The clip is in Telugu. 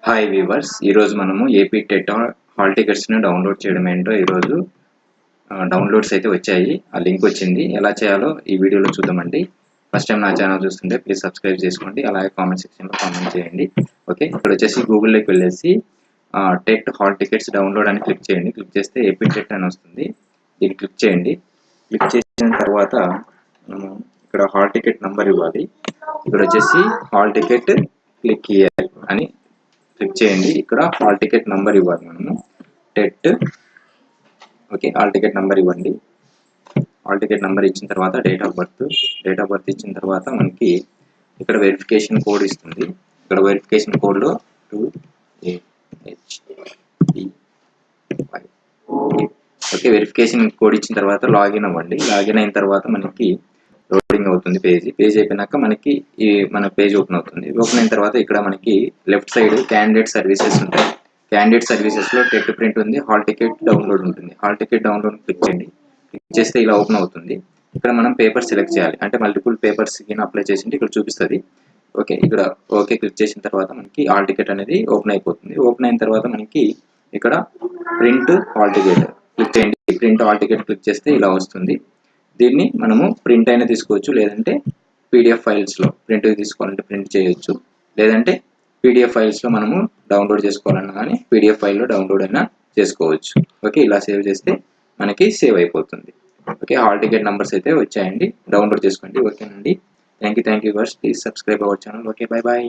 హాయ్ వీవర్స్, ఈరోజు మనము ఏపీ టెట్ హాల్ టికెట్స్ని డౌన్లోడ్ చేయడం ఏంటో ఈరోజు డౌన్లోడ్స్ అయితే వచ్చాయి. ఆ లింక్ వచ్చింది. ఎలా చేయాలో ఈ వీడియోలో చూద్దామండి. ఫస్ట్ టైం నా ఛానల్ చూస్తుంటే ప్లీజ్ సబ్స్క్రైబ్ చేసుకోండి, అలాగే కామెంట్ సెక్షన్లో కామెంట్ చేయండి. ఓకే, ఇక్కడ వచ్చేసి గూగుల్లోకి వెళ్ళేసి టెట్ హాల్ టికెట్స్ డౌన్లోడ్ అని క్లిక్ చేయండి. క్లిక్ చేస్తే ఏపీ టెట్ అని వస్తుంది. దీన్ని క్లిక్ చేయండి. క్లిక్ చేసిన తర్వాత మనము ఇక్కడ హాల్ టికెట్ నెంబర్ ఇవ్వాలి. ఇక్కడ వచ్చేసి హాల్ టికెట్ క్లిక్ హియర్ అని క్లిక్ చేయండి. ఇక్కడ హాల్ టికెట్ నంబర్ ఇవ్వాలి మనము TET. Okay, hall ticket number ఇవ్వండి. హాల్ టికెట్ నెంబర్ ఇచ్చిన తర్వాత డేట్ ఆఫ్ బర్త్ ఇచ్చిన తర్వాత మనకి ఇక్కడ వెరిఫికేషన్ కోడ్ ఇస్తుంది. ఇక్కడ వెరిఫికేషన్ కోడ్లో 2AHP5. ఓకే, వెరిఫికేషన్ కోడ్ ఇచ్చిన తర్వాత లాగిన్ అవ్వండి. లాగిన్ అయిన తర్వాత మనకి లోడింగ్ అవుతుంది పేజ్ అయిపోయినాక మనకి మన పేజ్ ఓపెన్ అవుతుంది. ఓపెన్ అయిన తర్వాత ఇక్కడ మనకి లెఫ్ట్ సైడ్ క్యాండిడేట్ సర్వీసెస్ ఉంటాయి. క్యాండిడేట్ సర్వీసెస్లో టెట్ ప్రింట్ ఉంది, హాల్ టికెట్ డౌన్లోడ్ ఉంటుంది. హాల్ టికెట్ డౌన్లోడ్ క్లిక్ చేయండి. క్లిక్ చేస్తే ఇలా ఓపెన్ అవుతుంది. ఇక్కడ మనం పేపర్ సెలెక్ట్ చేయాలి. అంటే మల్టిపుల్ పేపర్స్ అప్లై చేసింటే ఇక్కడ చూపిస్తుంది. ఓకే, ఇక్కడ ఓకే క్లిక్ చేసిన తర్వాత మనకి హాల్ టికెట్ అనేది ఓపెన్ అయిపోతుంది. ఓపెన్ అయిన తర్వాత మనకి ఇక్కడ ప్రింట్ హాల్ టికెట్ క్లిక్ చేయండి. ప్రింట్ హాల్ టికెట్ క్లిక్ చేస్తే ఇలా వస్తుంది. దీన్ని మనము ప్రింట్ అయినా తీసుకోవచ్చు, లేదంటే పీడిఎఫ్ ఫైల్స్లో ప్రింట్ తీసుకోవాలంటే ప్రింట్ చేయొచ్చు, లేదంటే పీడిఎఫ్ ఫైల్స్లో మనము డౌన్లోడ్ చేసుకోవాలన్నా కానీ పీడిఎఫ్ ఫైల్లో డౌన్లోడ్ అయినా చేసుకోవచ్చు. ఓకే, ఇలా సేవ్ చేస్తే మనకి సేవ్ అయిపోతుంది. ఓకే, హాల్ టికెట్ నెంబర్స్ అయితే వచ్చాయండి, డౌన్లోడ్ చేసుకోండి. ఓకేనండి, thank you viewers. Please subscribe our channel. Okay, bye bye.